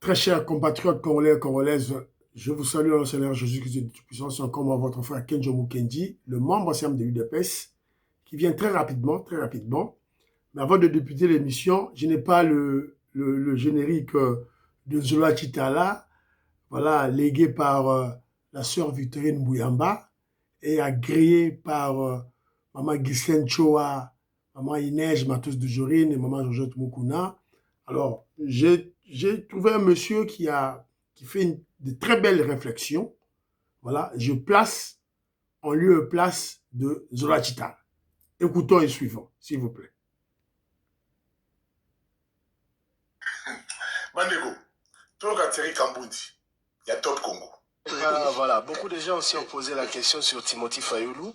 Très chers compatriotes congolais et congolaises, je vous salue dans le Seigneur Jésus-Christ de Tout-Puissant. C'est encore moi, votre frère Kenjo Mukendi, le membre simple de l'UDPS, qui vient très rapidement, très rapidement. Mais avant de débuter l'émission, je n'ai pas le générique de Zola Chitala, voilà, légué par la sœur Victorine Bouyamba et agréé par maman Ghislaine Choa, maman Inès Matos de Jorine et maman Georgette Moukouna. Alors, j'ai trouvé un monsieur qui fait de très belles réflexions. Voilà, je place en lieu et place de Zola Chitala. Écoutons et suivons, s'il vous plaît. Mandego, toi, Thierry Kambundi, il y a Top Congo. Voilà, beaucoup de gens aussi ont posé la question sur Timothy Fayoulou.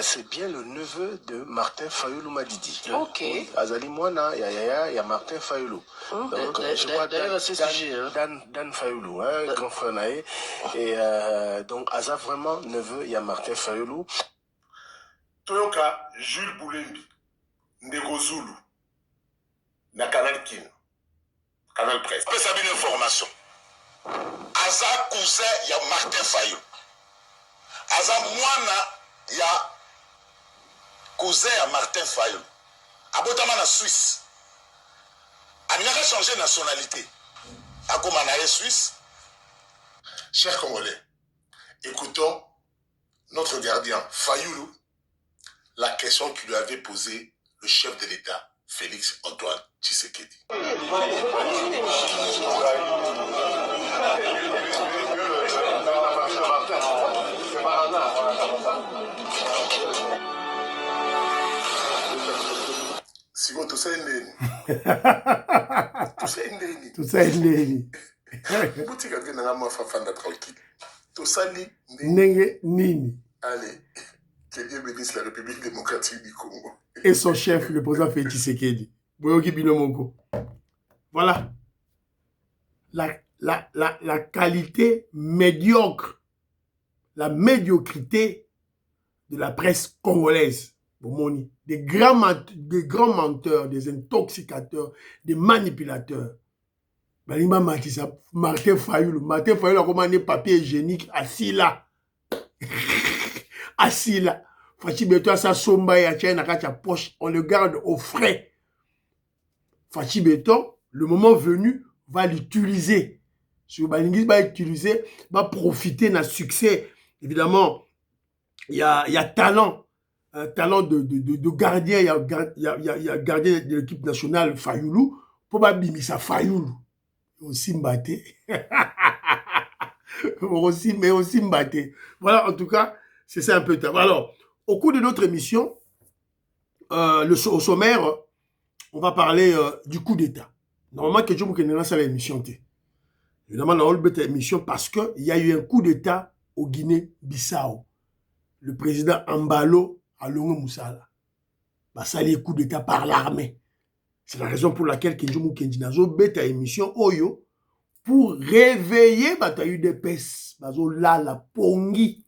C'est bien le neveu de Martin Fayoulou Madidi. Ok. Azali Mwana, il y a Martin Fayoulou. Donc, je crois d'ailleurs, c'est sujet. Dan Fayoulou, grand frère Naé. Et donc, Aza vraiment neveu, il y a Martin Fayoulou. Toyoka, Jules Boulembi, Ndego Zulu, na Canal Kin, Canal Presse. Après ça, une information. Aza cousin, il y a Martin Fayoulou. Aza Mwana, il y a cousin à Martin Fayoulou. Abotama na Suisse. Il a changé de nationalité. A comme en Suisse. Chers Congolais, écoutons notre gardien Fayoulou, la question qu'il lui avait posée le chef de l'État, Félix Antoine Tshisekedi. Sigo Toussaint Ndeni. Boutika vient dans ma fafanda tranquille. Tosali Nenge Nini. Allez, que Dieu bénisse la République démocratique du Congo. Et son chef, le président Félix Tshisekedi. Boyoki Binomongo. Voilà. La qualité médiocre, la médiocrité de la presse congolaise. Des grands menteurs, des intoxicateurs, des manipulateurs. Martin Fayoulou a commandé papier hygiénique assis là. Assis là. Fachi Beto sa somba ya tient na poche, on le garde au frais. Fachi Beto, le moment venu, va l'utiliser. Si le Balingis va l'utiliser, va profiter d'un succès. Évidemment, il y a talent. Un talent de gardien, il y a gardien de l'équipe nationale Fayoulou, pour pas bimisa Fayoulou. Aussi mbaté. Mais aussi mbaté. Voilà, en tout cas, c'est ça un peu. Alors, au cours de notre émission, au sommaire, on va parler du coup d'État. Normalement, que je vous connaisse à l'émission. Évidemment, on a cette émission parce qu'il y a eu un coup d'État au Guinée-Bissau. Le président Ambalo Alongo Moussala. Ça a eu un coup d'État par l'armée. C'est la raison pour laquelle Kenjo Mukendi Nazo bête émission Oyo pour réveiller Bataille des PES. Bazo là la pongi.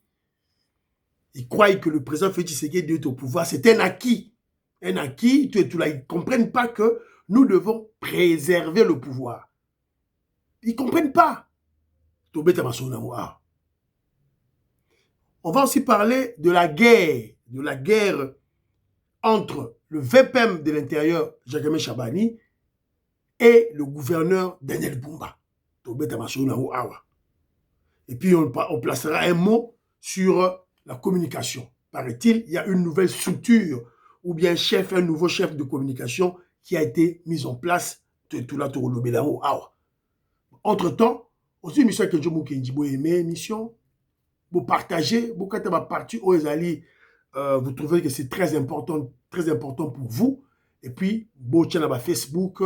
Ils croient que le président Félix Tshisekedi est au pouvoir. C'est un acquis. Un acquis. Ils ne comprennent pas que nous devons préserver le pouvoir. Ils ne comprennent pas. On va aussi parler de la guerre entre le VPM de l'intérieur, Jacques Chabani, et le gouverneur Daniel Bumba. Et puis on placera un mot sur la communication. Paraît-il, il y a une nouvelle structure, ou bien un nouveau chef de communication qui a été mis en place. Entre-temps, aussi, M. Kenjo Mukendi, vous aimez l'émission, vous partagez, vous quand ma partie aux alliés, vous trouvez que c'est très important pour vous. Et puis, vous avez Facebook,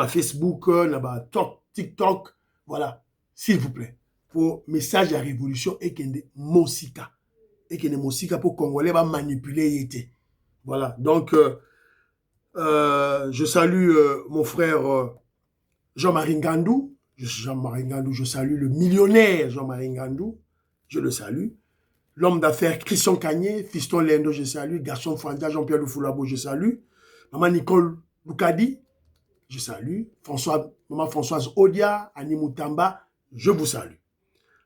Facebook, TikTok, voilà, s'il vous plaît. Pour message à révolution et qu'il y ait Mosika. Et qu'il y ait Mosika pour Congolais va manipuler. Voilà, donc, je salue mon frère Jean-Marie Ngandou. Je salue le millionnaire Jean-Marie Ngandou. Je le salue. L'homme d'affaires Christian Kagné, Fiston Lendo, je salue. Garçon Fanda, Jean-Pierre Lufulabo, je salue. Maman Nicole Boukadi, je salue. Maman Françoise Odia, Annie Moutamba, je vous salue.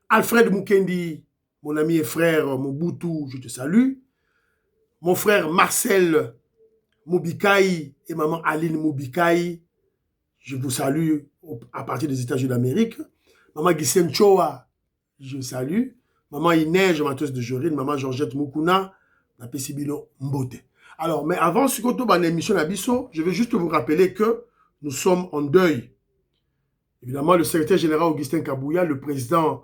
Alfred Mukendi, mon ami et frère Mobutu, je te salue. Mon frère Marcel Moubikaï et maman Aline Moubikaï, je vous salue à partir des États-Unis d'Amérique. Maman Gisène Choa, je salue. Maman Inès, mateuse de Jorine. Maman Georgette Mukuna, Napesibilo Mbote. Alors, mais avant ce qu'on tourne l'émission Nabiso, je vais juste vous rappeler que nous sommes en deuil. Évidemment, le secrétaire général Augustin Kabouya, le président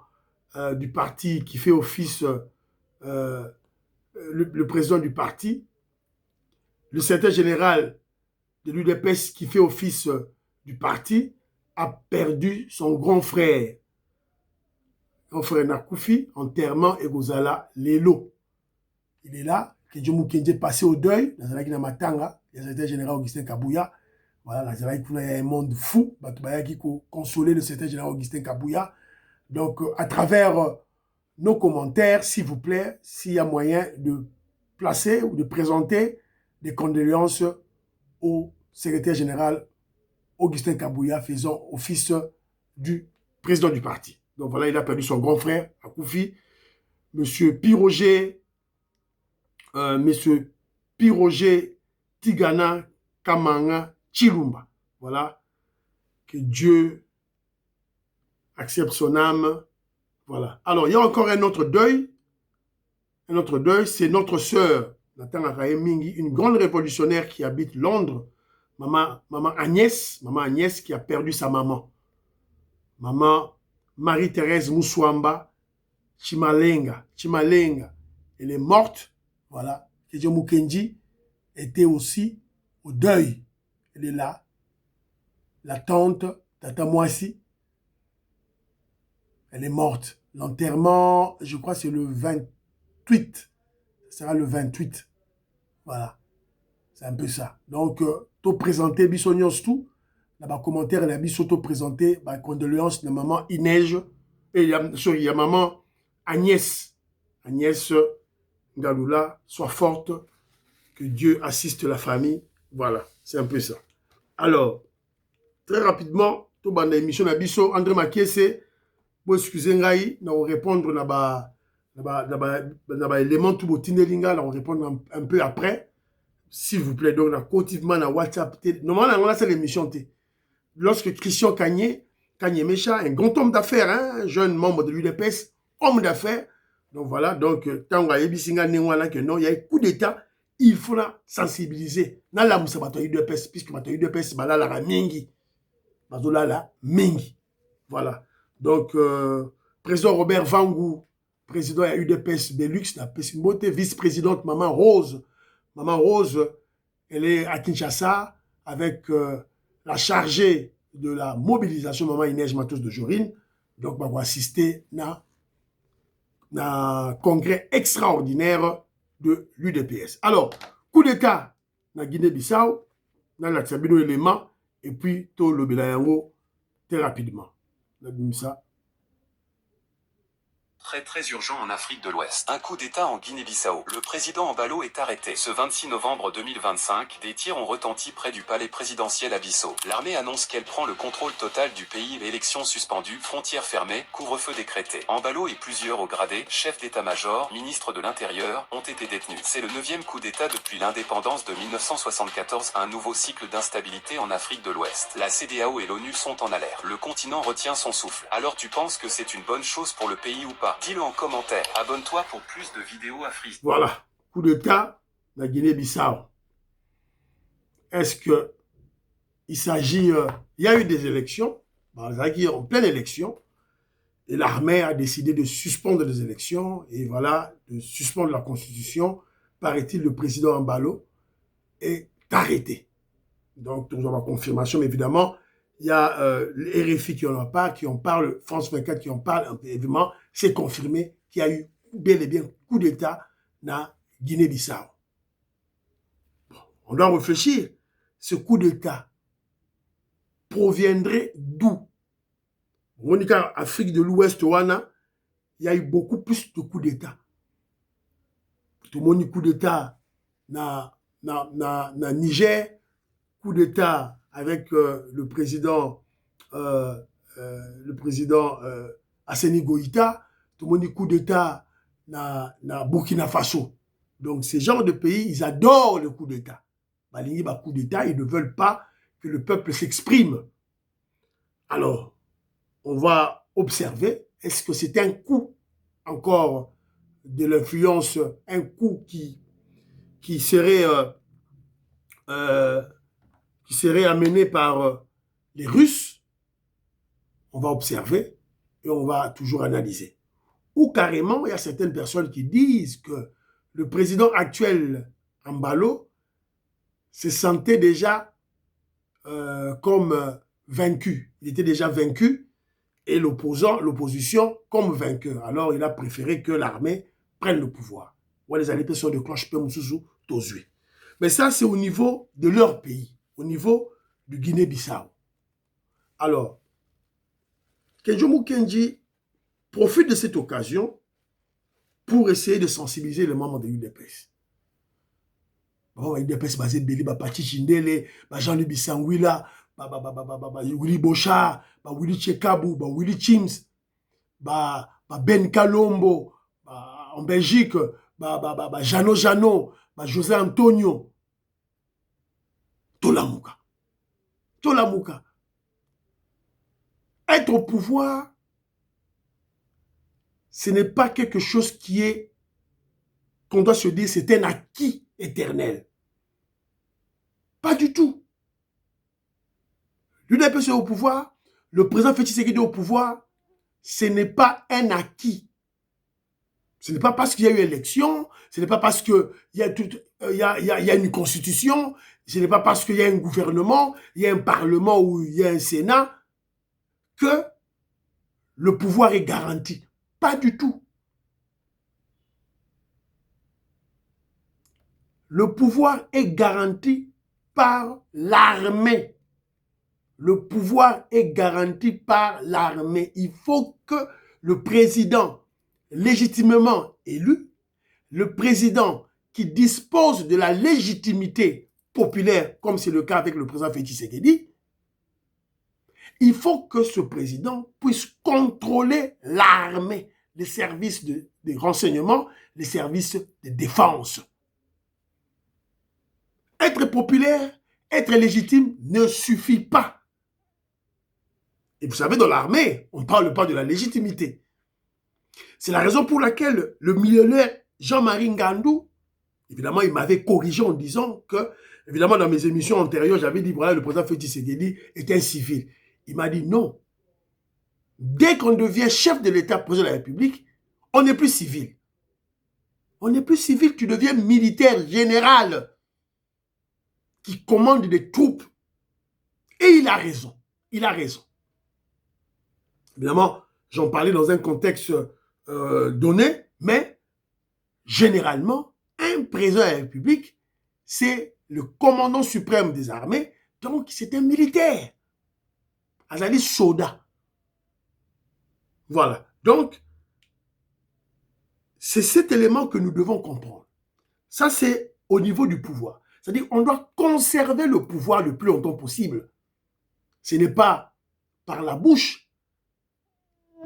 du parti qui fait office, le président du parti, le secrétaire général de l'UDPS qui fait office du parti, a perdu son grand frère. Son frère Nakoufi, enterrement et Gozala Lelo. Il est là, que Dieu Moukende est passé au deuil, dans la Matanga, il y a le secrétaire général Augustin Kabouya. Voilà, il y a un monde fou, qui consoler le secrétaire général Augustin Kabouya. Donc, à travers nos commentaires, s'il vous plaît, s'il y a moyen de placer ou de présenter des condoléances au secrétaire général Augustin Kabouya faisant office du président du parti. Donc voilà, il a perdu son grand frère, Akoufi, Monsieur Piroger Tigana Kamanga Chilumba. Voilà, que Dieu accepte son âme. Voilà. Alors, il y a encore un autre deuil. Un autre deuil, c'est notre sœur, Nathan Akaye Mingi, une grande révolutionnaire qui habite Londres. Maman Agnès qui a perdu sa maman. Maman Marie-Thérèse Mouswamba Chimalenga, elle est morte. Voilà. Kedjo Mukendi était aussi au deuil. Elle est là. La tante, Tata Moissi, elle est morte. L'enterrement, je crois, c'est le 28. Ça sera le 28. Voilà. C'est un peu ça. Donc, tout présenté, bisognos tout. Là-bas, commentaire, il a mis tout présenté, condoléances de maman Inège. Et il y a maman Agnès. Agnès Ngaloula, sois forte. Que Dieu assiste la famille. Voilà. C'est un peu ça. Alors, très rapidement, tout dans l'émission Nabiso, André Makiese, pour excuser Ngai, nous répondre à l'élément tout botinelinga, nous répondre un peu après. S'il vous plaît, donc, activement dans WhatsApp. Normalement, on a cette émission. Lorsque Christian Kanye Mecha, un grand homme d'affaires, hein, jeune membre de l'UDPS, homme d'affaires. Donc voilà, donc, tant qu'il y a un coup d'État, il faut la sensibiliser. Dans la moussa bato UDPS, puisque bato UDPS, la mingi. La mingi. Voilà. Donc, président Robert Vangou, président de UDPS Belux, la Pessimbote, vice-présidente Maman Rose. Maman Rose, elle est à Kinshasa avec la chargée de la mobilisation, Maman Inès Matos de Jorine. Donc, on va assister à un congrès extraordinaire de l'UDPS. Alors, coup d'État na Guinée-Bissau, dans la Tsabino élément, et puis tout le Belayango très rapidement. Ça. Très urgent en Afrique de l'Ouest. Un coup d'État en Guinée-Bissau. Le président Embalo est arrêté. Ce 26 novembre 2025, des tirs ont retenti près du palais présidentiel à Bissau. L'armée annonce qu'elle prend le contrôle total du pays. Élections suspendues, frontières fermées, couvre-feu décrété. Embalo et plusieurs hauts gradés, chefs d'état-major, ministres de l'Intérieur, ont été détenus. C'est le 9e coup d'État depuis l'indépendance de 1974. Un nouveau cycle d'instabilité en Afrique de l'Ouest. La CEDEAO et l'ONU sont en alerte. Le continent retient son souffle. Alors tu penses que c'est une bonne chose pour le pays ou pas? Dis-le en commentaire. Abonne-toi pour plus de vidéos à Freestyle. Voilà. Coup d'État, la Guinée-Bissau. Est-ce que il s'agit... il y a eu des élections, en pleine élection, et l'armée a décidé de suspendre les élections, et voilà, de suspendre la Constitution. Paraît-il, le président Embalo est arrêté. Donc, nous avons la confirmation, mais évidemment, il y a les RFI qui en parlent, France 24 qui en parle, évidemment, c'est confirmé qu'il y a eu bel et bien coup d'État dans Guinée-Bissau. Bon, on doit réfléchir. Ce coup d'État proviendrait d'où? On dit qu'en Afrique de l'Ouest, il y a eu beaucoup plus de coups d'État. Tout le monde dit coup d'État dans Niger, coup d'État avec le président Asseni Goïta, tout le monde dit coup d'État na Burkina Faso. Donc ces genres de pays, ils adorent le coup d'État. Balingi ba coup d'État, ils ne veulent pas que le peuple s'exprime. Alors, on va observer, est-ce que c'est un coup encore de l'influence, un coup qui serait amené par les Russes? On va observer et on va toujours analyser. Ou carrément, il y a certaines personnes qui disent que le président actuel, Embalo, se sentait déjà comme vaincu. Il était déjà vaincu et l'opposition comme vainqueur. Alors, il a préféré que l'armée prenne le pouvoir. Ouais, les alliés sont de cloche, mais ça, c'est au niveau de leur pays, au niveau du Guinée-Bissau. Alors, Kedjoumou Kenji profite de cette occasion pour essayer de sensibiliser les membres de l'UDPS. Bon, l'UDPS basé Beli, Pati Chindele, Jean-Louis Bissangwila, Willy Bocha, Willy Chekabou, Willy Chims, Ben Kalombo, en Belgique, Jano, José Antonio, Tolamuka. Être au pouvoir, ce n'est pas quelque chose qu'on doit se dire, c'est un acquis éternel. Pas du tout. L'UDPS est au pouvoir, le président Félix Tshisekedi est au pouvoir, ce n'est pas un acquis. Ce n'est pas parce qu'il y a eu élection, ce n'est pas parce qu'il y a une constitution, ce n'est pas parce qu'il y a un gouvernement, il y a un parlement ou il y a un sénat que le pouvoir est garanti. Pas du tout. Le pouvoir est garanti par l'armée. Le pouvoir est garanti par l'armée. Il faut que le président légitimement élu, le président qui dispose de la légitimité populaire, comme c'est le cas avec le président Félix Tshisekedi, il faut que ce président puisse contrôler l'armée, les services de renseignement, les services de défense. Être populaire, être légitime ne suffit pas. Et vous savez, dans l'armée, on ne parle pas de la légitimité. C'est la raison pour laquelle le millionnaire Jean-Marie Ngandou, évidemment, il m'avait corrigé en disant que, évidemment, dans mes émissions antérieures, j'avais dit, voilà, le président Félix Tshisekedi est un civil. Il m'a dit non. Dès qu'on devient chef de l'État, président de la République, on n'est plus civil. On n'est plus civil, tu deviens militaire général qui commande des troupes. Et il a raison. Il a raison. Évidemment, j'en parlais dans un contexte donné, mais généralement, un président de la République, c'est le commandant suprême des armées, donc c'est un militaire. Azali Soda. Voilà. Donc, c'est cet élément que nous devons comprendre. Ça, c'est au niveau du pouvoir. C'est-à-dire qu'on doit conserver le pouvoir le plus longtemps possible. Ce n'est pas par la bouche.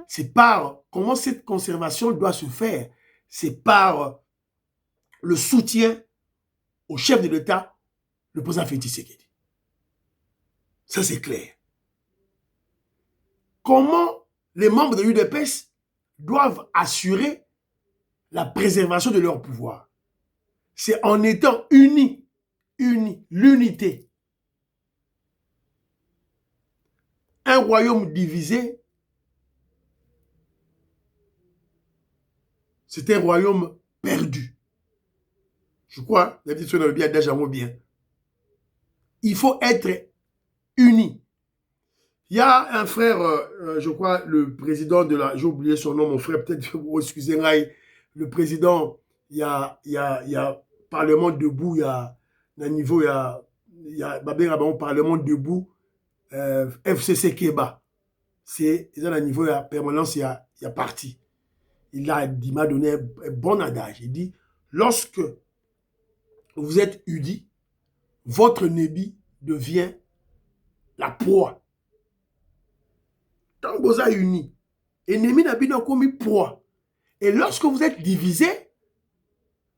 C'est par comment cette conservation doit se faire. C'est par le soutien au chef de l'État, le président Félix Tshisekedi. Ça, c'est clair. Comment les membres de l'UDPS doivent assurer la préservation de leur pouvoir? C'est en étant unis, l'unité. Un royaume divisé, c'est un royaume perdu. Je crois, la petite soeur bien déjà bien. Il faut être unis. Il y a un frère, je crois, le président de la... J'ai oublié son nom, mon frère, peut-être, excusez-moi, le président, il y a Parlement debout, il y a un niveau, il y a Parlement debout, FCC Keba. C'est un niveau, il y a permanence, il y a parti. Il m'a donné un bon adage. Il dit, lorsque vous êtes udi, votre Nébi devient la proie. Tant que vous êtes unis, ennemi n'a pas commis proie. Et lorsque vous êtes divisés,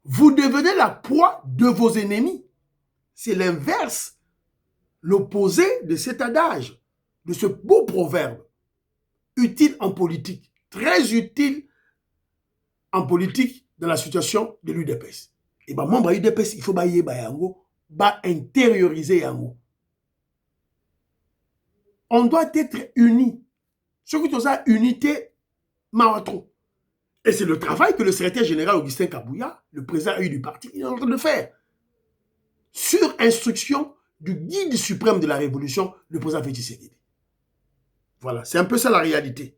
vous devenez la proie de vos ennemis. C'est l'inverse, l'opposé de cet adage, de ce beau proverbe, utile en politique, très utile en politique dans la situation de l'UDPS. Et bien, membre de l'UDPS, il faut intérioriser yango. On doit être unis. Ce que tu as unité, Mawatro. Et c'est le travail que le secrétaire général Augustin Kabouya, le président du parti, est en train de faire. Sur instruction du guide suprême de la révolution, le président Félix Tshisekedi. Voilà, c'est un peu ça la réalité.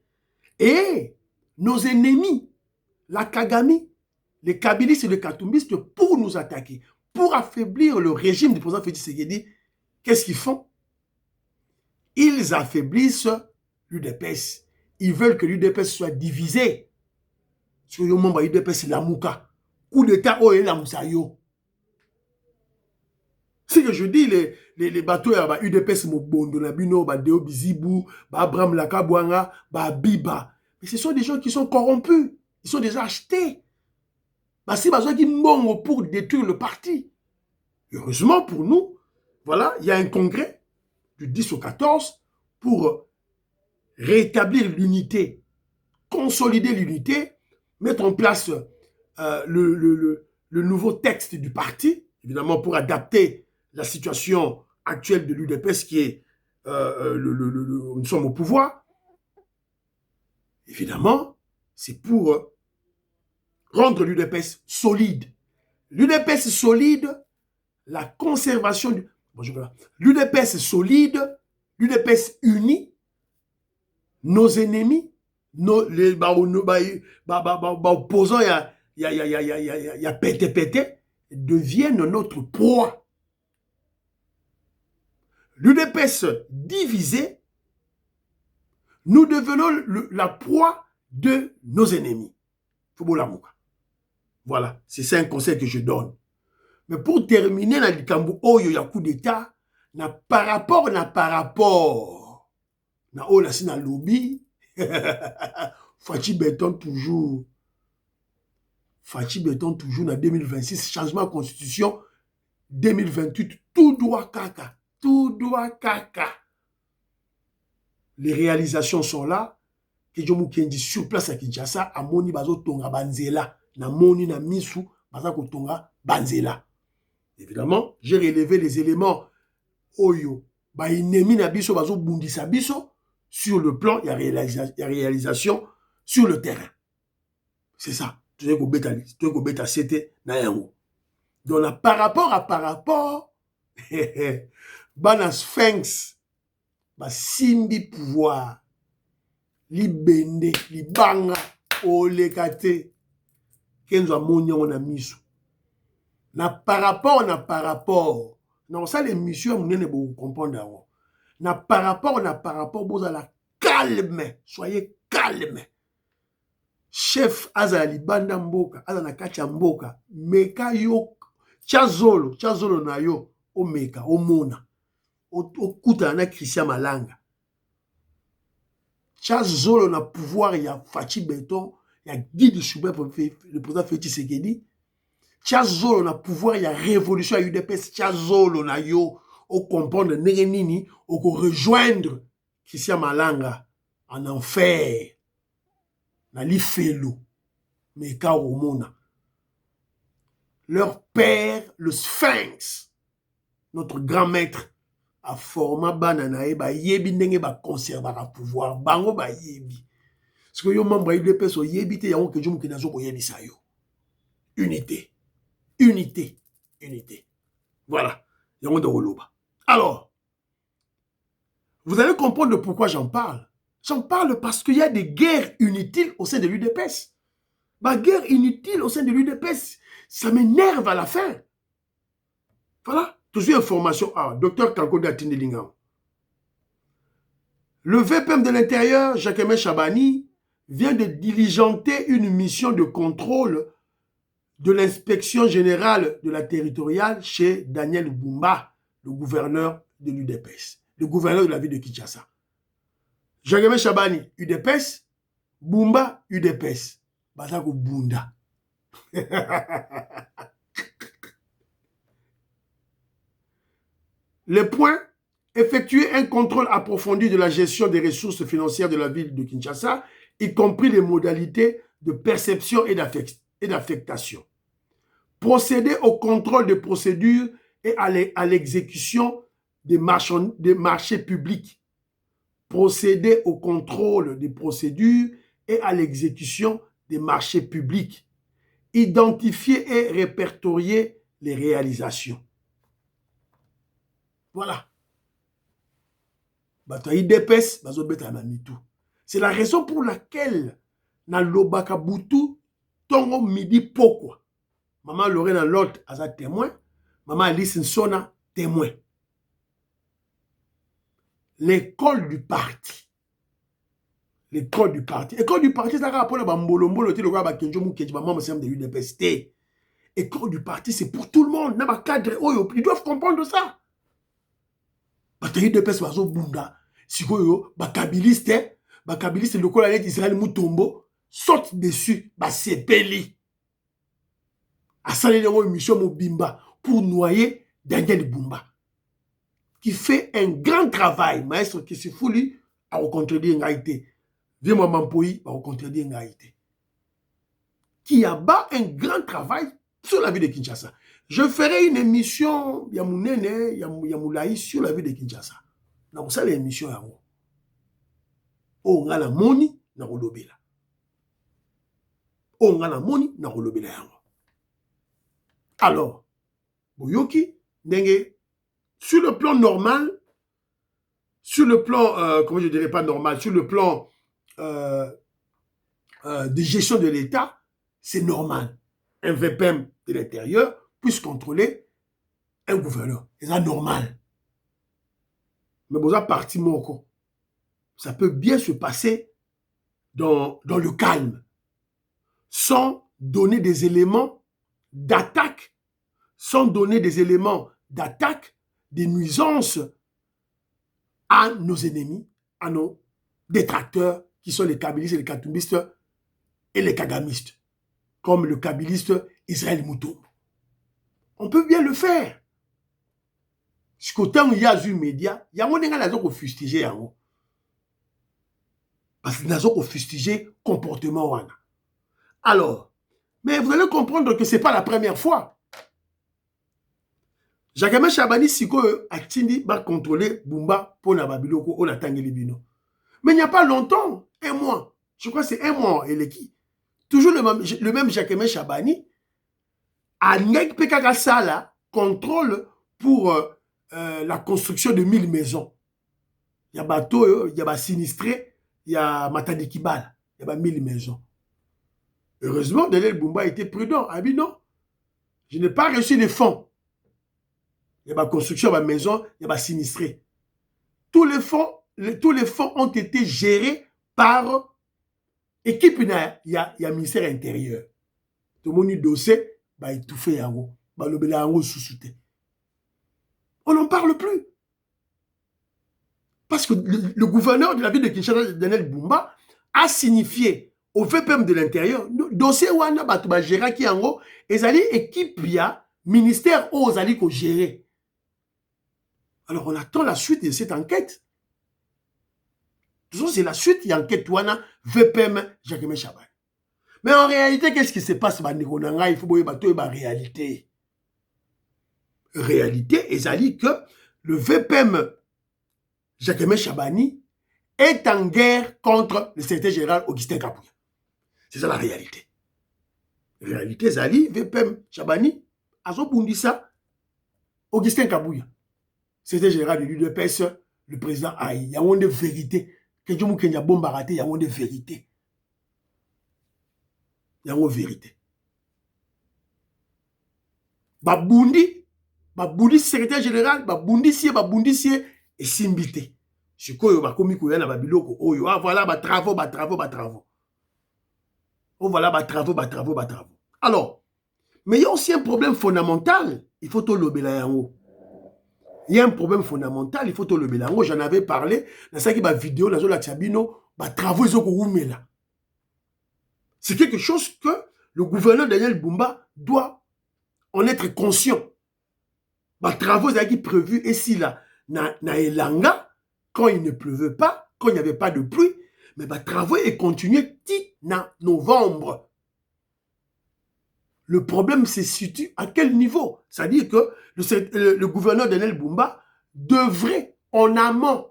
Et nos ennemis, la Kagame, les Kabilistes et les Katumbistes, pour nous attaquer, pour affaiblir le régime du président Félix Tshisekedi, qu'est-ce qu'ils font? Ils affaiblissent l'UDPS. Ils veulent que l'UDPS soit divisé. Sur le membre de l'UDPS, c'est la Mouka. Coup d'État, oh, et la Moussayo. C'est que je dis, les bateaux, UDPS, Mobondo, Nabino, Deo Bizibou, Abraham Lakabouanga, Biba. Mais ce sont des gens qui sont corrompus. Ils sont déjà achetés. C'est besoin qui montent pour détruire le parti. Heureusement pour nous, voilà, il y a un congrès du 10 au 14 pour rétablir l'unité, consolider l'unité, mettre en place le nouveau texte du parti, évidemment pour adapter la situation actuelle de l'UDPS qui est nous sommes au pouvoir. Évidemment, c'est pour rendre l'UDPS solide. L'UDPS solide, la conservation du... L'UDPS solide, l'UDPS uni, nos ennemis, les opposants, il y a pété, deviennent notre proie. L'UDPS divisé, nous devenons la proie de nos ennemis. Voilà, c'est ça un conseil que je donne. Mais pour terminer, dans le Kambu, il y a un coup d'État, par rapport, na si na lobby, Fachi Béton toujours, na 2026, changement de constitution, 2028, tout doit caca. Les réalisations sont là. Que je m'oublie sur place à Kinshasa, à Moni Bazo Tonga Banzela, na Moni na Misu, Bazako Tonga Banzela. Évidemment, j'ai relevé les éléments Oyo, Bainemi na biso Bazo Bundisa biso, sur le plan, il y a réalisation sur le terrain. C'est ça. Tu sais qu'on bêta c'était na yango. Donc là, par rapport, Bana Sphinx, Simbi pouvoir, Libende, Libanga, Olekate, Kenzo Amonyo na misu. Na par rapport. Non, ça les missions, vous ne pouvez comprendre. Na par rapport, vous allez calme, soyez calme. Chef Azali Banda Mboka, Azana Kacha Mboka, Meka yo, Chazolo na yo, o Meka, o Mona, o Kuta na Christian Malanga. Chazolo na pouvoir, il y a Fachi Béton, il y a guide suprême pour le président Félix Tshisekedi. Chazolo na pouvoir, il y a révolution à UDPS, Chazolo na yo, au comprendre Nerenini, au rejoindre Christian Malanga en enfer. Na li felo, Meka o Mona. Leur père, le Sphinx, notre grand maître, a formé bananae, ba yebi ndenge ba conserver le pouvoir, bango ba yebi. Ce que yo membre de l'UDPS o yebi te yango ke jomu ke nazo ko yebi sa yo. Unité. Voilà. Yango de Roloba. Alors, vous allez comprendre pourquoi j'en parle. J'en parle parce qu'il y a des guerres inutiles au sein de l'UDPS. Ma guerre inutile au sein de l'UDPS, ça m'énerve à la fin. Voilà. Toujours information. Docteur Kankoda Tindelingam. Le VPM de l'Intérieur, Jacques-Aimé Chabani, vient de diligenter une mission de contrôle de l'inspection générale de la territoriale chez Daniel Bumba, le gouverneur de l'UDPS. le gouverneur de la ville de Kinshasa. Jacques Chabani, UDPS, Bumba, UDPS. Bazako Bunda. Le point, effectuer un contrôle approfondi de la gestion des ressources financières de la ville de Kinshasa, y compris les modalités de perception et d'affectation. Procéder au contrôle des procédures et à l'exécution des marchés publics. Procéder au contrôle des procédures et à l'exécution des marchés publics. Identifier et répertorier les réalisations. Voilà. C'est la raison pour laquelle dans l'Obaka Boutou, Tongo Midi Pokwa. Maman Lorena Lot a témoin. Maman Alice Nsona témoin. L'école du parti. L'école du parti. L'école du parti, c'est rapport à Bambolo, le roi Bakenjomu, qui est maman de l'UDPS. L'école du parti, c'est pour tout le monde. Ils doivent comprendre ça. Bataille de pes bazo bunda. Sikoyo, bakabiliste, le colonel d'Israël Moutombo, saute dessus, sepeli. A salé une mission Mobimba pour noyer Daniel Bumba. Qui fait un grand travail, maître qui se fout lui, à contredire Ngaïté. Viens-moi Mampoui, à contredire Ngaïté. Qui abat un grand travail sur la ville de Kinshasa. Je ferai une émission, Yamounene, Yamoulaï, sur la ville de Kinshasa. Donc, ça, l'émission, yango. On a la moni, na rolobela. On a la moni, na rolobela yango. Alors, Boyoki, Nenge, sur le plan normal, sur le plan, comment je dirais pas normal, sur le plan de gestion de l'État, c'est normal. Un VPM de l'intérieur puisse contrôler un gouverneur. C'est ça normal. Mais bon, ça parti moko. Ça peut bien se passer dans le calme, sans donner des éléments d'attaque, sans donner des éléments d'attaque, des nuisances à nos ennemis, à nos détracteurs, qui sont les kabylistes, les katumbistes et les kagamistes, comme le kabyliste Israël Moutombo. On peut bien le faire. Ce côté où il y a eu média, il y a un gens qui fustiger. Parce qu'il y a des gens qui fustiger comportement. Alors, mais vous allez comprendre que ce n'est pas la première fois. Jacques Chabani Siko a Tindi va contrôler Bumba pour Nababiloko ou la Tangelibino. Mais il n'y a pas longtemps, un mois, je crois que c'est un mois, et qui toujours le même Jacques Chabani a Nek Pekaka Sala contrôle pour la construction de 1000 maisons. Il y a bateau, il y a sinistré, il y a Matadi Kibal, il y a 1000 maisons. Heureusement, Daniel Bumba était prudent. Ah oui, non, je n'ai pas reçu les fonds. Il y a construction de maison, il y a sinistré. Tous les fonds ont été gérés par équipe. Il y a ministère intérieur. Tout le monde a dossier, étouffé yango, on n'en parle plus. Parce que le gouverneur de la ville de Kinshasa, Daniel Bumba, a signifié au VPM de l'intérieur, dossier wana batuba géré qui yango, ezali équipe ya ministère ozali ko gérer. Alors on attend la suite de cette enquête. C'est la suite, il y a enquête wana VPM Jacques Chabani. Mais en réalité, qu'est-ce qui se passe? Il faut que la réalité. Réalité, ezali que le VPM Jacques Chabani est en guerre contre le secrétaire général Augustin Kabouya. C'est ça la réalité. Réalité, ezali VPM Chabani azobundisa Augustin Kabouya. Secrétaire général de l'UDPS, le président Aïe. Il y a une vérité. Que Dieu m'a bombe raté, il y a une vérité. Il y a une vérité. Babundi, secrétaire général, babundisie, et simbité. Ce qu'on va commis qu'on y a na babiloko, oh voilà, travaux. Oh voilà, travaux. Alors, mais il y a aussi un problème fondamental. Il faut tout l'obéir en haut. Il y a un problème fondamental, il faut te le mélanger. J'en avais parlé dans cette vidéo, dans la Tchabino, travaux là. C'est quelque chose que le gouverneur Daniel Bumba doit en être conscient. Travaux qui prévus ici là, na Elanga, quand il ne pleuvait pas, quand il n'y avait pas de pluie, mais travaux est continué en novembre. Le problème se situe à quel niveau? C'est-à-dire que le gouverneur Daniel Bumba devrait, en amont,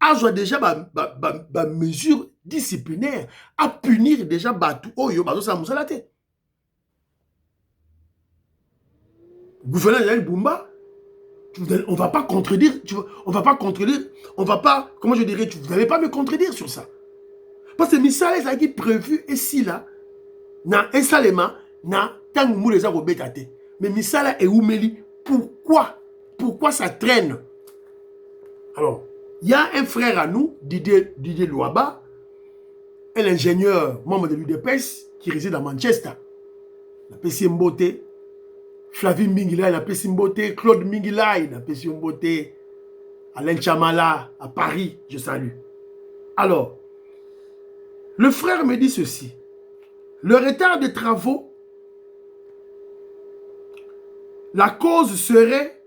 avoir déjà des mesures disciplinaires à punir déjà Batou Oyo, Batou Samousalate. Gouverneur Daniel Bumba, on va pas contredire, comment je dirais, vous n'allez pas me contredire sur ça. Parce que Missale est prévu ici là, na Esalema, na Tangmou les Betate. Mais Missala et Oumeli, pourquoi ça traîne? Alors, il y a un frère à nous, Didier Louaba, un ingénieur, membre de l'UDPS, qui réside à Manchester. La PC Mbote, Flavie Mingilay, la PC Mbote, Claude Mingilay, la PC Mbote, Alain Chamala, à Paris, je salue. Alors, le frère me dit ceci. Le retard de travaux, la cause serait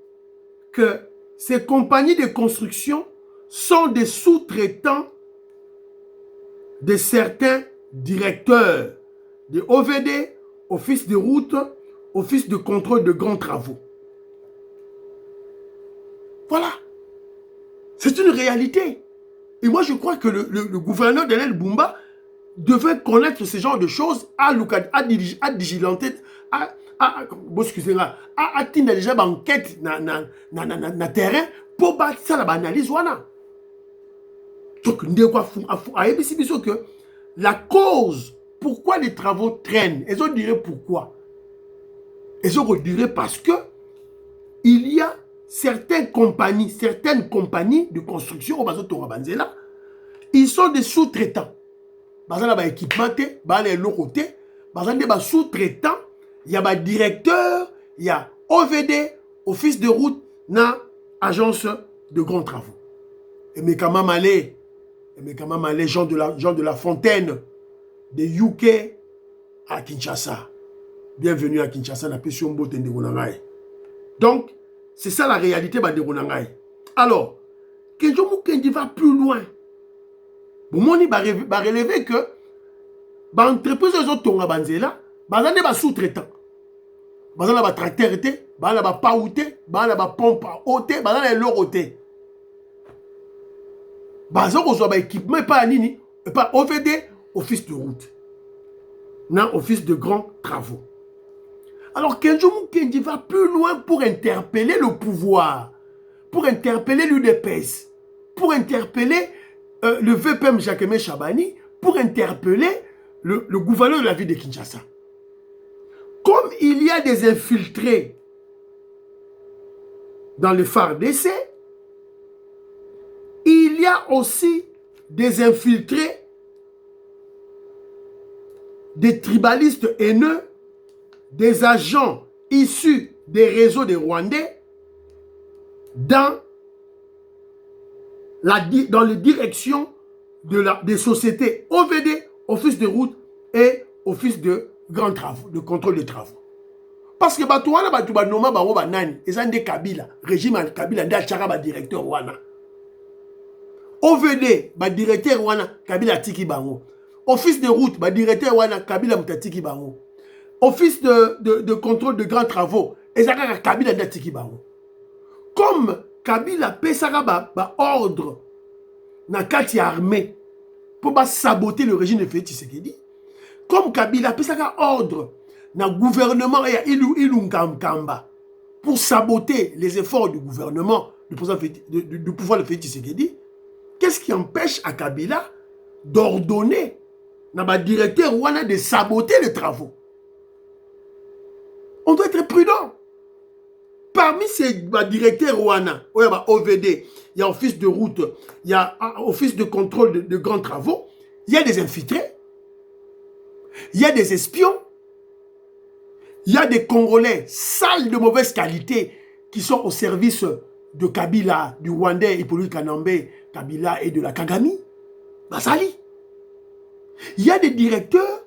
que ces compagnies de construction sont des sous-traitants de certains directeurs de OVD, Office de route, Office de contrôle de grands travaux. Voilà. C'est une réalité. Et moi, je crois que le gouverneur Daniel Bumba devait connaître ce genre de choses à digilanter, excusez-moi, à tenir déjà une enquête na terrain pour battre ça l'analyse. Donc, que la cause, pourquoi les travaux traînent, ils ont dirait pourquoi. Ils ont dirait parce que il y a certaines compagnies de construction au Bazo Torabanzela, ils sont des sous-traitants. Bazan ba équipement té, ba les côté, bazan des sous-traitants, il y a directeur, il y a OVD, office de route, na agence de grands travaux. Et mes camarades gens de la Fontaine de UK à Kinshasa. Bienvenue à Kinshasa, na pession mbote ndegonangai. Donc, c'est ça la réalité de ndegonangai. Alors, Kenjomu Kendi va plus loin. Bomoni va relever que l'entreprise des autres tonga banzela, bazane ba sous-traitant. Bazane ba tracteur été, bazane ba paouté, bazane ba pompe oté, bazane leur oté. Bazane ko ba équipement pas nini, pas OVD, office de route. Non, office de grands travaux. Alors Kenjomu Kendi va plus loin pour interpeller le pouvoir, pour interpeller l'UDPS, pour interpeller le VPM Jacquemin Chabani, pour interpeller le gouverneur de la ville de Kinshasa. Comme il y a des infiltrés dans le FARDC, il y a aussi des infiltrés, des tribalistes haineux, des agents issus des réseaux des Rwandais dans les directions des sociétés OVD, Office de route et Office de grands travaux, de contrôle des travaux. Parce que Batouana Batoubanoma Baroba Nani, ils ont des Kabila, régime Kabila, Ndachara directeur Wana. OVD, directeur Wana, Kabila Tiki Bango. Office de route, directeur Wana, Kabila Mutatiki Bango. Office de contrôle de grands travaux, ils ont Kabila Ndatiki Bango. Comme Kabila Pesara ordre na kati armée pour saboter le régime de Félix Tshisekedi, comme Kabila Pesara ordre na gouvernement et Ilungamkamba pour saboter les efforts du gouvernement du pouvoir de Félix Tshisekedi, qu'est-ce qui empêche à Kabila d'ordonner na directeur Rwanda de saboter les travaux? On doit être prudent. Parmi ces directeurs Rwanda, il y a OVD, il y a office de route, il y a office de contrôle de grands travaux, il y a des infiltrés, il y a des espions, il y a des Congolais sales de mauvaise qualité qui sont au service de Kabila, du Rwandais, Hippolyte Kanambe, Kabila et de la Kagami. Basali. Il y a des directeurs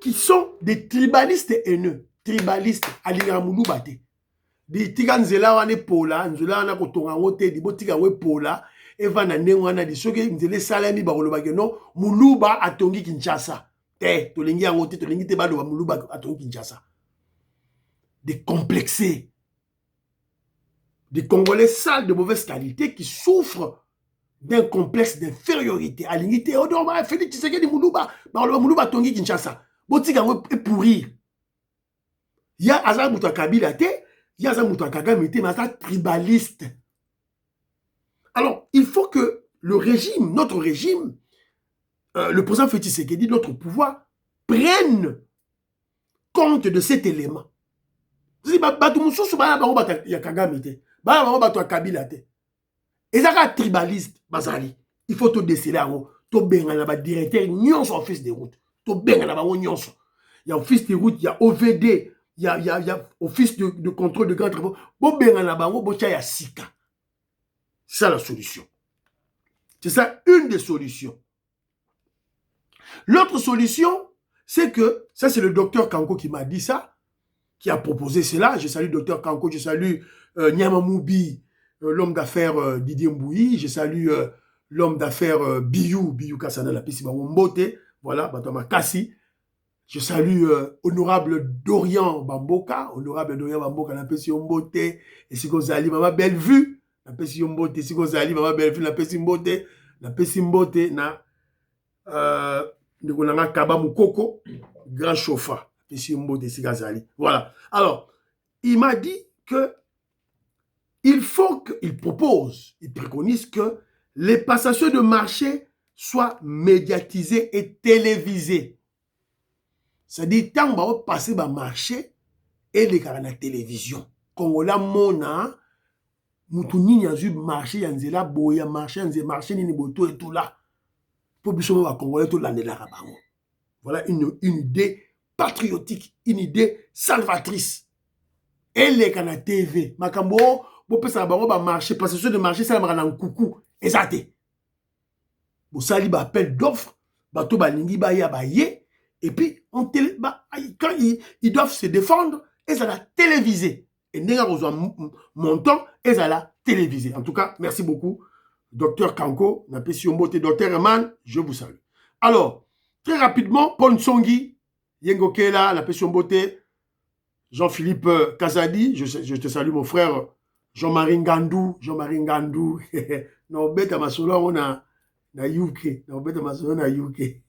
qui sont des tribalistes haineux. Tribalistes, Alinga Mouloubate. Des Tiganzela wane Pola, Nzela wana kotonga wote, di botika we Pola, Eva na nengwana di soke Nzele Salami Barolobake non, Moulouba atongi Kinshasa. Te, tolengi ya wote, tolengi te bado Moulouba atongi Kinshasa. Des complexés. Des Congolais sales de mauvaise qualité qui souffrent d'un complexe d'infériorité. Alingité, oh non, Félix Tshisekedi Moulouba, Moulouba tongi Kinshasa. Botika we pourrir. Il y a Azar Mouta Kabila te, il y a Azar Mouta Kagame te, mais Azar tribaliste. Alors, il faut que le régime, notre régime, le président Félix Tshisekedi, notre pouvoir, prenne compte de cet élément. Si Batou Moussou, il y a Kagame te, Batou Kabila te. Et ça, tribaliste, Bazali. Il faut tout déceler en haut. Tout benga ba directeur, nyonso office de route. Tout benga ba nyonso. Il y a office de route, il y a OVD, il y a office de contrôle de grands travaux. Bon benga na bango, bo ya sika. C'est ça la solution. C'est ça une des solutions. L'autre solution, c'est que, ça c'est le docteur Kanko qui m'a dit ça, qui a proposé cela. Je salue le docteur Kanko, je salue Nyama Moubi, l'homme d'affaires Didier Mbouyi, je salue l'homme d'affaires Biyou Kassana la Pisi Mbote, voilà, Batama Kassi. Je salue honorable Dorian Bamboka la Pisi Mbote, et si vous allez, maman belle vue, la Pisi Mbote, si vous allez, maman belle vue, la Pisi Mbote, na Nikolanga Kaba Moukoko, grand chauffeur, Pisi Mbote, si vous allez. Voilà. Alors, il m'a dit que il faut qu'il propose, il préconise que les passations de marché soient médiatisées et télévisées. C'est-à-dire, tant qu'on va passer par marché et les cas de la télévision. Quand on a mona, moutouni y a eu marché, y a un boya marché, y a marché, y a boto et tout là. Pour que nous Congolais tout l'année là. Voilà une idée patriotique, une idée salvatrice. Et les cas de la TV, Makambo, vous pouvez savoir marché, parce que de marché, ça va dans coucou. Exacté. Vous savez, appel d'offres, bateau balingi baya baye, et puis quand ils doivent se défendre, ils allaient téléviser. Et n'est pas montant, ils allaient téléviser. En tout cas, merci beaucoup, docteur Kanko, docteur Eman, je vous salue. Alors, très rapidement, Paul Nsongi, Yengo Kela, la Pession Beauté, Jean-Philippe Kazadi, je te salue mon frère. Jean-Marie Ngandou. Non, bête masolo on a na UK. Non, bête masolo na UK.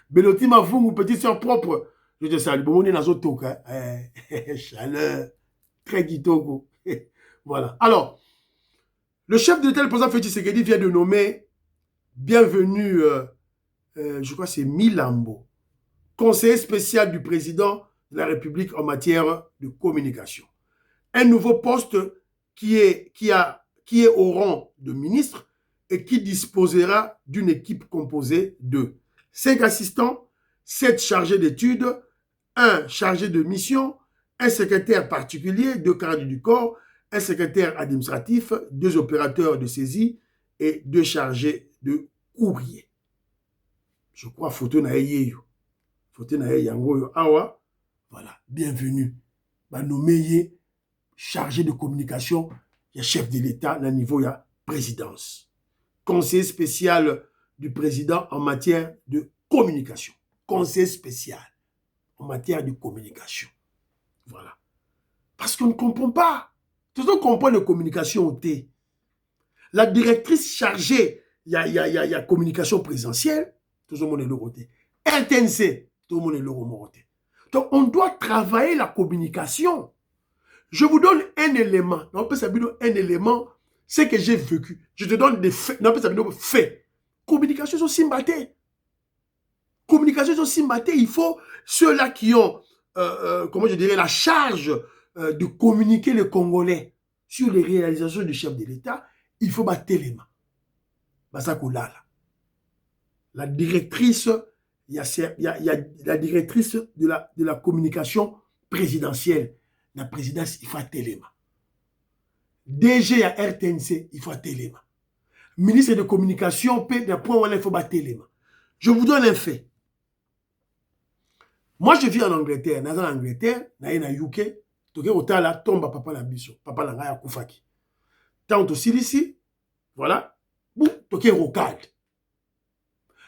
Beloti ma fou, mon petit soeur propre. Je te salue. Bon, on est dans un toc. Chaleur. Très kitoko. Voilà. Alors, le chef de l'État, le président Félix Tshisekedi, vient de nommer bienvenue, je crois que c'est Milambo, conseiller spécial du président de la République en matière de communication. Un nouveau poste qui est au rang de ministre et qui disposera d'une équipe composée de 5 assistants, 7 chargés d'études, 1 chargé de mission, un secrétaire particulier, 2 cadres du corps, un secrétaire administratif, 2 opérateurs de saisie et 2 chargés de courrier. Je crois photo na yeyo. Photo na yango awa. Voilà, bienvenue. Ba nommé chargé de communication, il y a chef de l'État, à niveau, il y a présidence. Conseiller spécial du président en matière de communication. Conseiller spécial en matière de communication. Voilà. Parce qu'on ne comprend pas. Tout le monde comprend la communication au T. La directrice chargée, il y a communication présidentielle, tout le monde est l'euro T. RTNC, tout le monde est l'euro T. Donc, on doit travailler la communication. Je vous donne un élément. On peut s'appeler un élément, c'est que j'ai vécu. Je te donne des faits. On peut s'appeler faits. Communication sur Simbaté. Communication sur Simbaté, il faut ceux-là qui ont, comment je dirais, la charge de communiquer les Congolais sur les réalisations du chef de l'État, il faut battre les mains. La directrice, il y a la directrice de la communication présidentielle. La présidence, il faut battre les mains. DG à RTNC, il faut à Téléma. Ministre de communication, d'un point où il faut à Téléma. Je vous donne un fait. Moi, je vis en Angleterre. Dans l'Angleterre, dans le UK, toke otala tomba papa la biso, papa la ngaya kufaki. Tant aussi ici, voilà, bou toke rocade.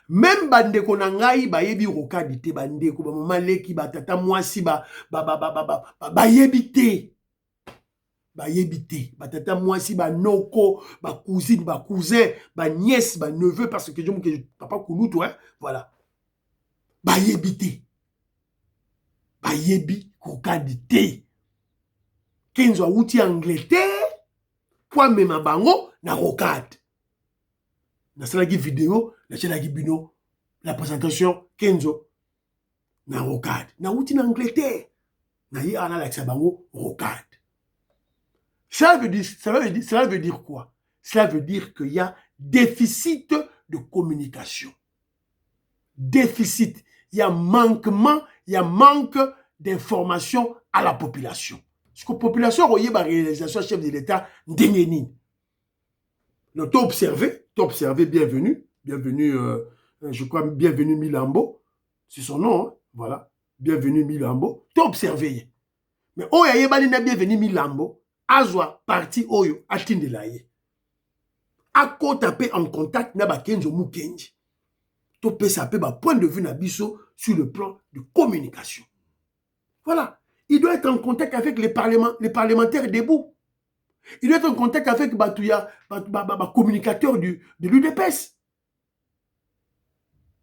Même bandeko na ngai ba yebi rocade te bandeko ba mama leki ba tata mwasi ba yebi te. Ba yebi te, ba tata mwasi ba noko, ba cousine, ba cousin, ba nièce, ba neveu parce que je me papa kulutu hein, voilà. Ba yebi te. Ba yebi rocade te. Kenzo a outi Angleterre, kwa mema bango na rocade. Na salagi vidéo, na salagi bino, la présentation Kenzo na rocade. Na outi na Angleterre, na yi ana la bango rocade. Cela veut dire quoi? Cela veut dire qu'il y a déficit de communication. Déficit. Il y a manquement, il y a manque d'information à la population. Parce que la population, il y a une réalisation chef de l'État, Ndengenin. Donc, tu as observé, bienvenue, je crois, bienvenue Milambo, c'est son nom, hein? Voilà, bienvenue Milambo, tu as observé. Mais, oh, il y a bienvenue Milambo, Azwa, parti, Oyo, Atinde Laye. A quoi taper en contact, n'a Kenzo Mukenji. Tu peux saper, point de vue, Nabiso, sur le plan de communication. Voilà. Il doit être en contact avec les parlementaires debout. Il doit être en contact avec les communicateurs de l'UDPS.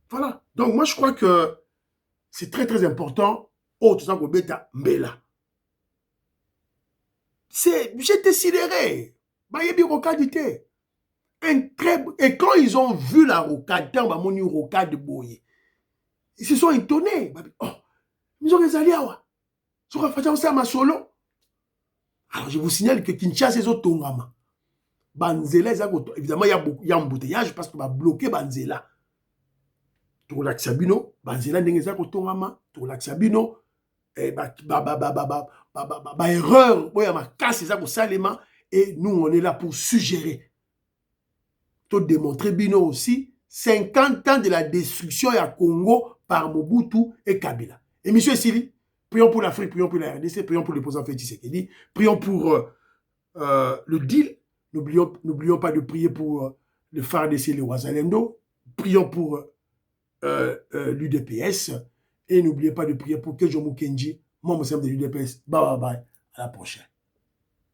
Voilà. Donc, moi, je crois que c'est très, très important. Oh, tout ça, Mbela. J'étais sidéré. Et quand ils ont vu la rocade, ils se sont étonnés. Oh, ils ont les alliés. Alors, je vous signale que Kinshasa, c'est Tongama. Banzela, évidemment, il y a un embouteillage parce que va bloquer Banzela. Tourlac Sabino, Banzela, Nengeza, Tongama, Tourlac Sabino, erreur, il y a ma casse, ça, Salema, et nous, on est là pour suggérer. Tout démontrer, Bino aussi, 50 ans de la destruction à Congo par Mobutu et Kabila. Et monsieur Sili, prions pour l'Afrique, prions pour la RDC, prions pour le président Félix Tshisekedi, prions pour le deal. N'oublions pas de prier pour le FARDC et le Ouazalendo. Prions pour l'UDPS. Et n'oubliez pas de prier pour Kenzo Mukenji, membre de l'UDPS. Bye bye bye. À la prochaine.